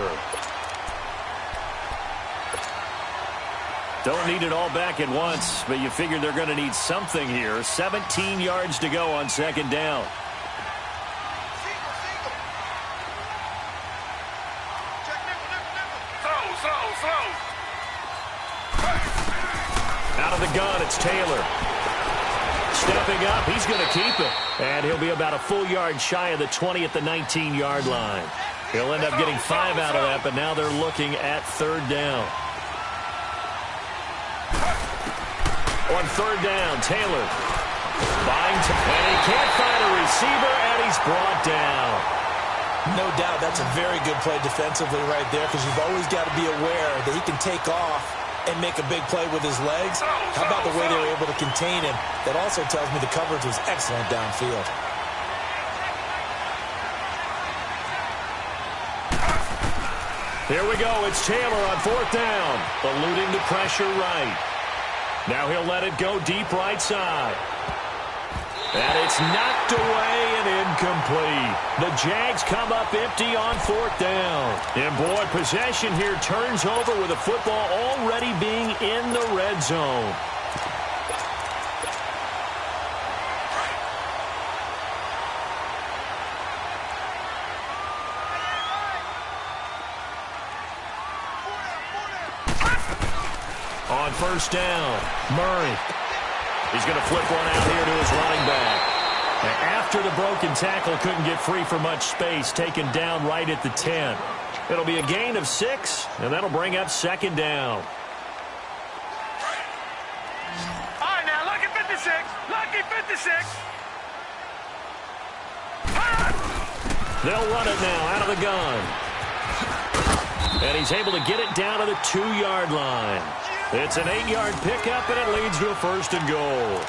Don't need it all back at once, but you figure they're going to need something here. 17 yards to go on second down. Out of the gun, it's Taylor. Stepping up, he's going to keep it. And he'll be about a full yard shy of the 20 at the 19-yard line. He'll end up getting 5 out of that, but now they're looking at third down. On third down, Taylor. And he can't find a receiver, and he's brought down. No doubt that's a very good play defensively right there, because you've always got to be aware that he can take off and make a big play with his legs. How about the way they were able to contain him? That also tells me the coverage was excellent downfield. Here we go. It's Taylor on fourth down. Eluding the pressure right. Now he'll let it go deep right side. And it's knocked away and incomplete. The Jags come up empty on fourth down. And boy, possession here turns over with the football already being in the red zone. On first down, Murray. He's going to flip one out here to his running back. And after the broken tackle, couldn't get free for much space, taken down right at the 10. It'll be a gain of 6, and that'll bring up second down. All right, now, lucky 56. Lucky 56. They'll run it now out of the gun. And he's able to get it down to the 2-yard line. It's an 8-yard pickup, and it leads to a first and goal.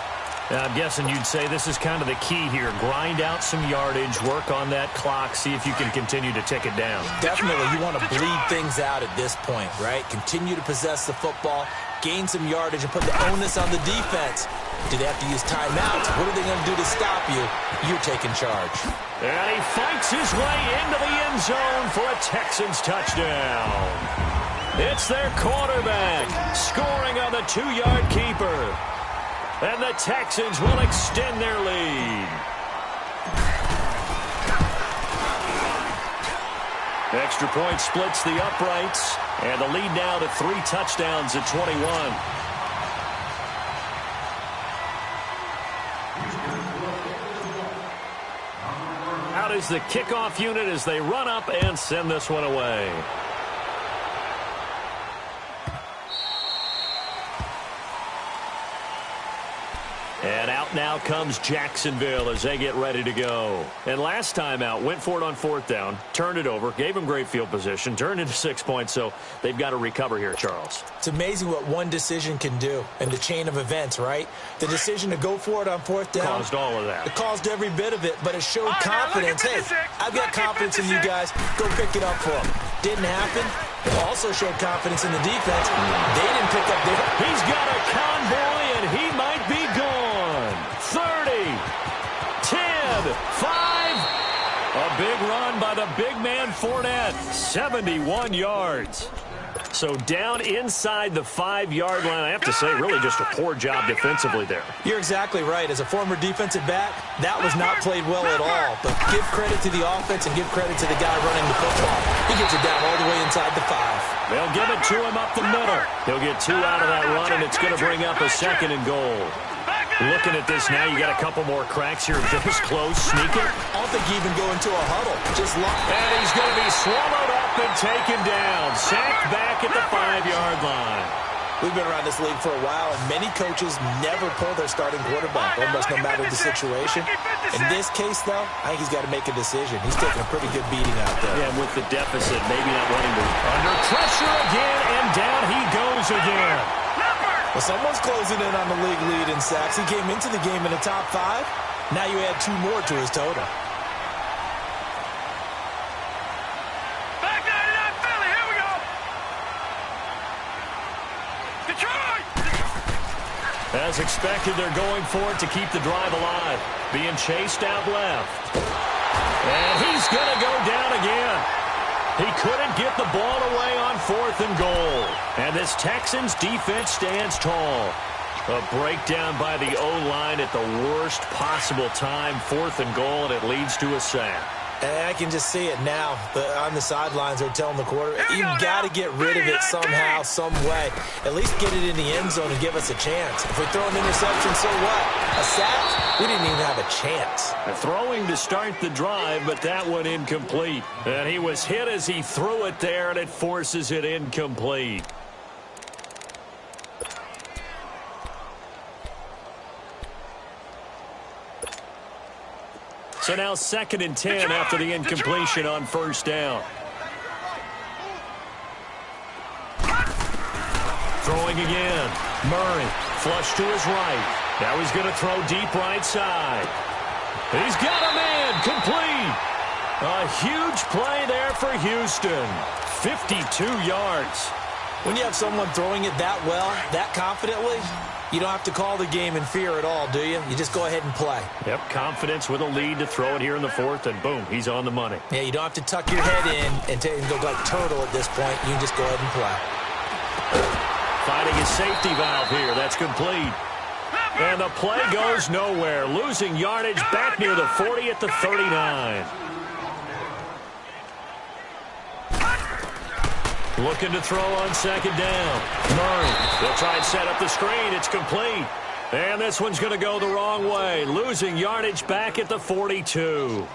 Now, I'm guessing you'd say this is kind of the key here. Grind out some yardage, work on that clock, see if you can continue to tick it down. Definitely, you want to bleed things out at this point, right? Continue to possess the football, gain some yardage, and put the onus on the defense. Do they have to use timeouts? What are they going to do to stop you? You're taking charge. And he fights his way into the end zone for a Texans touchdown. It's their quarterback scoring on the 2-yard keeper. And the Texans will extend their lead. Extra point splits the uprights. And the lead now to 3 touchdowns at 21. Out is the kickoff unit as they run up and send this one away. And out now comes Jacksonville as they get ready to go. And last time out, went for it on fourth down, turned it over, gave them great field position, turned into 6 points, so they've got to recover here, Charles. It's amazing what one decision can do in the chain of events, right? The decision to go for it on fourth down. Caused all of that. It caused every bit of it, but it showed confidence. Hey, I've got confidence in you guys. Go pick it up for them. Didn't happen. It also showed confidence in the defense. They didn't pick up their... He's got a convoy, and he might be gone. 30, 10, 5. A big run by the big man Fournette. 71 yards. So down inside the 5-yard line. I have to say, really just a poor job defensively there. You're exactly right. As a former defensive back, that was not played well at all. But give credit to the offense and give credit to the guy running the football. He gets it down all the way inside the 5. They'll give it to him up the middle. He'll get 2 out of that run, and it's going to bring up a second and goal. Looking at this now, you got a couple more cracks here. This close, sneak it. I don't think he even go into a huddle. Just look. And he's going to be swallowed up and taken down. Sacked back at the 5-yard line. We've been around this league for a while, and many coaches never pull their starting quarterback, almost no matter the situation. In this case, though, I think he's got to make a decision. He's taking a pretty good beating out there. Yeah, with the deficit, maybe not wanting to. Under pressure again, and down he goes again. Well, someone's closing in on the league lead in sacks. He came into the game in the top 5. Now you add 2 more to his total. Back 99 Philly, here we go. Detroit! As expected, they're going for it to keep the drive alive. Being chased out left. And he's going to go down again. He couldn't get the ball away on 4th and goal. And this Texans defense stands tall. A breakdown by the O-line at the worst possible time. 4th and goal, and it leads to a sack. And I can just see it now. On the sidelines, they're telling the quarterback, you've got to get rid of it somehow, some way. At least get it in the end zone and give us a chance. If we throw an interception, so what? A sack? We didn't even have a chance. Throwing to start the drive, but that one incomplete. And he was hit as he threw it there, and it forces it incomplete. So now 2nd and 10 after the incompletion on 1st down. Throwing again. Murray, flush to his right. Now he's going to throw deep right side. He's got a man, complete. A huge play there for Houston. 52 yards. When you have someone throwing it that well, that confidently, you don't have to call the game in fear at all, do you? You just go ahead and play. Yep, confidence with a lead to throw it here in the 4th, and boom, he's on the money. Yeah, you don't have to tuck your head in and go like turtle at this point. You can just go ahead and play. Finding his safety valve here. That's complete. And the play goes nowhere. Losing yardage back near the 40 at the 39. Looking to throw on 2nd down. Murray, they'll try and set up the screen. It's complete. And this one's going to go the wrong way. Losing yardage back at the 42.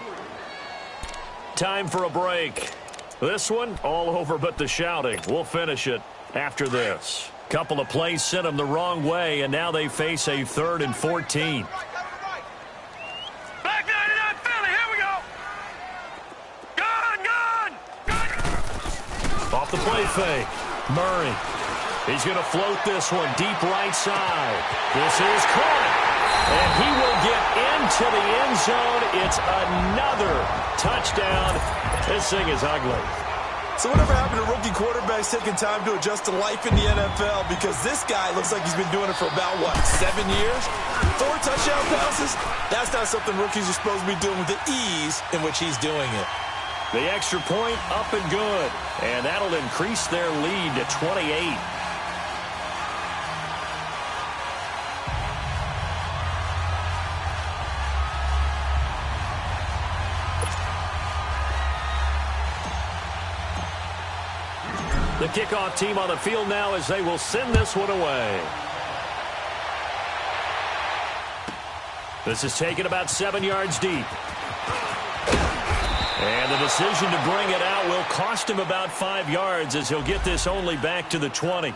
Time for a break. This one, all over but the shouting. We'll finish it after this. Couple of plays sent them the wrong way, and now they face a 3rd and 14. Back 99 Philly, here we go. Gone! Off the play fake. Murray. He's going to float this one deep right side. This is caught. And he will get into the end zone. It's another touchdown. This thing is ugly. So whatever happened to rookie quarterbacks taking time to adjust to life in the NFL? Because this guy looks like he's been doing it for about, 7 years? 4 touchdown passes? That's not something rookies are supposed to be doing with the ease in which he's doing it. The extra point up and good. And that'll increase their lead to 28. The kickoff team on the field now as they will send this one away. This is taken about 7 yards deep. And the decision to bring it out will cost him about 5 yards as he'll get this only back to the 20.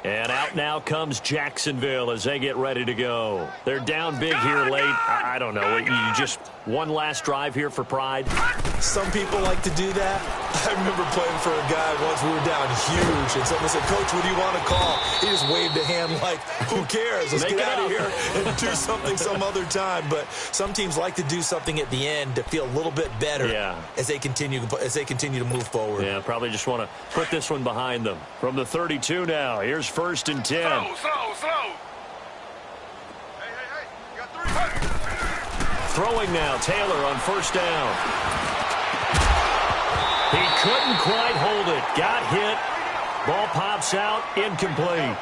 And out now comes Jacksonville as they get ready to go. They're down big here late. I don't know. You just one last drive here for pride? Some people like to do that. I remember playing for a guy once. We were down huge, and someone said, "Coach, what do you want to call?" He just waved a hand like, who cares? Let's get out of here and do something some other time. But some teams like to do something at the end to feel a little bit better as they continue to move forward. Yeah, probably just want to put this one behind them. From the 32 now, here's 1st and 10. Slow. Hey. You got 3. Throwing now, Taylor on 1st down. He couldn't quite hold it. Got hit. Ball pops out. Incomplete.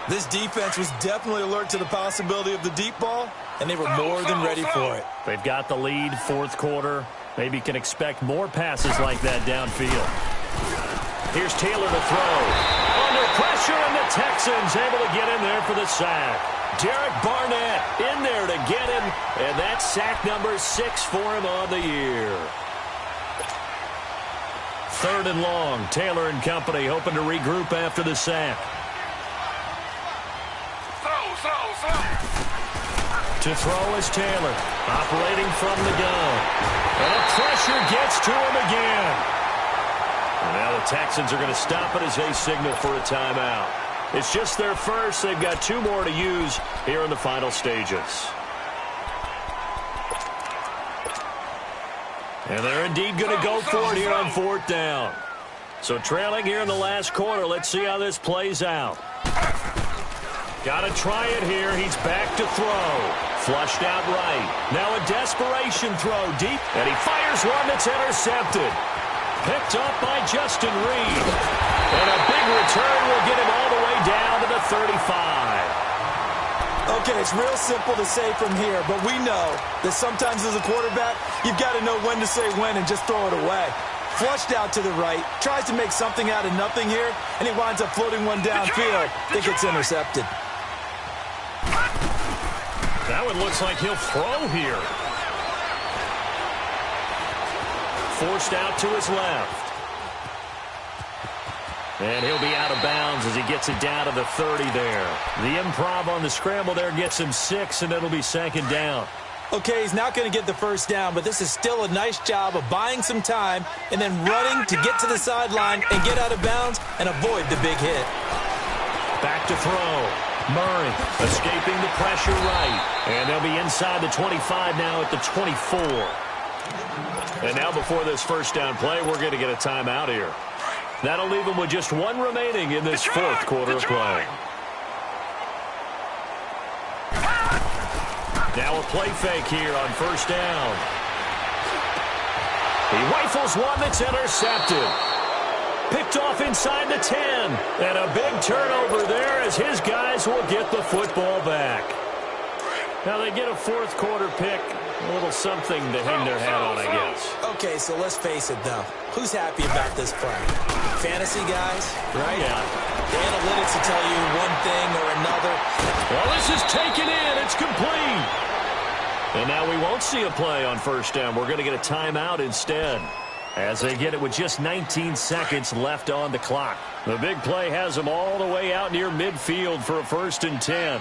This defense was definitely alert to the possibility of the deep ball, and they were more than ready for it. They've got the lead, 4th quarter. Maybe can expect more passes like that downfield. Here's Taylor to throw. Under pressure, and the Texans able to get in there for the sack. Derek Barnett in there to get him, and that's sack number 6 for him on the year. 3rd and long. Taylor and company hoping to regroup after the sack. To throw is Taylor, operating from the gun. And the pressure gets to him again. And now the Texans are going to stop it as they signal for a timeout. It's just their first. They've got 2 more to use here in the final stages. And they're indeed going to go for it here on 4th down. So trailing here in the last quarter. Let's see how this plays out. Got to try it here. He's back to throw. Flushed out right. Now a desperation throw deep. And he fires one that's intercepted. Picked up by Justin Reed. And a big return will get him all the way down to the 35. Okay, it's real simple to say from here, but we know that sometimes as a quarterback, you've got to know when to say when and just throw it away. Flushed out to the right, tries to make something out of nothing here, and he winds up floating one downfield. Think it's intercepted. That one looks like he'll throw here. Forced out to his left. And he'll be out of bounds as he gets it down to the 30 there. The improv on the scramble there gets him 6, and it'll be 2nd down. Okay, he's not going to get the first down, but this is still a nice job of buying some time and then running to get to the sideline and get out of bounds and avoid the big hit. Back to throw. Murray escaping the pressure right. And they'll be inside the 25 now at the 24. And now before this first down play, we're going to get a timeout here. That'll leave them with just 1 remaining in this 4th quarter of play. Now a play fake here on 1st down. He rifles one that's intercepted. Picked off inside the 10. And a big turnover there as his guys will get the football back. Now they get a 4th quarter pick. A little something to hang their hat on, I guess. Okay, so let's face it, though. Who's happy about this play? Fantasy guys, right? Yeah. The analytics will tell you one thing or another. Well, this is taken in. It's complete. And now we won't see a play on 1st down. We're going to get a timeout instead as they get it with just 19 seconds left on the clock. The big play has them all the way out near midfield for a 1st and 10.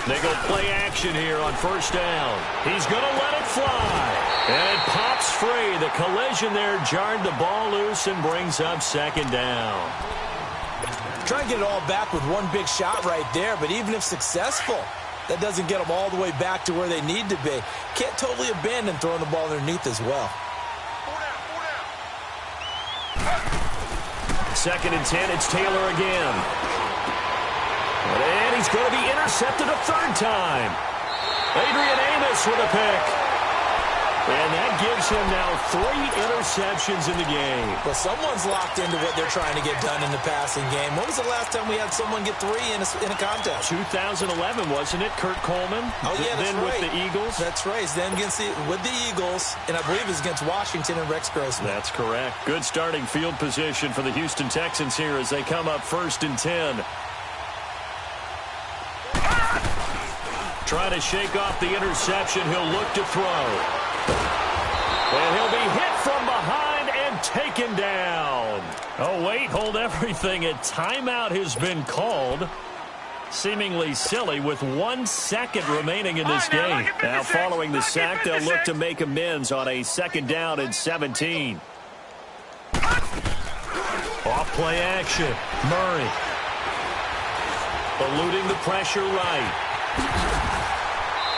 They go play action here on 1st down. He's going to let it fly. And it pops free. The collision there jarred the ball loose and brings up 2nd down. Try and get it all back with one big shot right there, but even if successful, that doesn't get them all the way back to where they need to be. Can't totally abandon throwing the ball underneath as well. 2nd and 10, it's Taylor again. And he's going to be intercepted a 3rd time. Adrian Amos with a pick. And that gives him now 3 interceptions in the game. Well, someone's locked into what they're trying to get done in the passing game. When was the last time we had someone get 3 in a contest? 2011, wasn't it? Kurt Coleman? Oh, yeah, that's then right. With the Eagles? That's right. Then with the Eagles, and I believe it was against Washington and Rex Grossman. That's correct. Good starting field position for the Houston Texans here as they come up 1st and 10. Trying to shake off the interception. He'll look to throw. And he'll be hit from behind and taken down. Oh, wait, hold everything. A timeout has been called. Seemingly silly with 1 second remaining in this game. Now following the sack, they'll look to make amends on a 2nd down and 17. Off play action. Murray. Eluding the pressure right.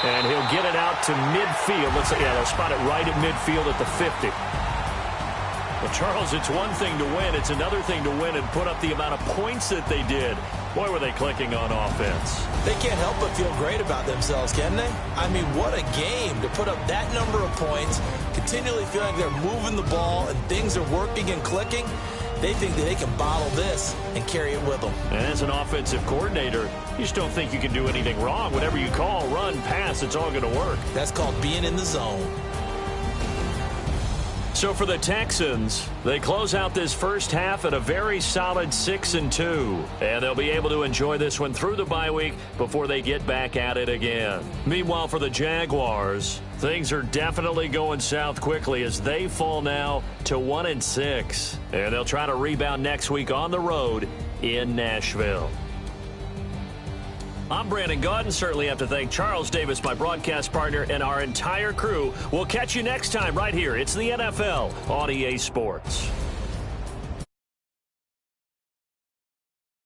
And he'll get it out to midfield. They'll spot it right at midfield at the 50. Well, Charles, it's one thing to win. It's another thing to win and put up the amount of points that they did. Boy, were they clicking on offense. They can't help but feel great about themselves, can they? I mean, what a game to put up that number of points, continually feeling like they're moving the ball and things are working and clicking. They think that they can bottle this and carry it with them. And as an offensive coordinator, you just don't think you can do anything wrong. Whatever you call, run, pass, it's all going to work. That's called being in the zone. So for the Texans, they close out this first half at a very solid 6-2. And they'll be able to enjoy this one through the bye week before they get back at it again. Meanwhile, for the Jaguars, things are definitely going south quickly as they fall now to 1-6. And they'll try to rebound next week on the road in Nashville. I'm Brandon Gaudin. Certainly have to thank Charles Davis, my broadcast partner, and our entire crew. We'll catch you next time right here. It's the NFL on EA Sports.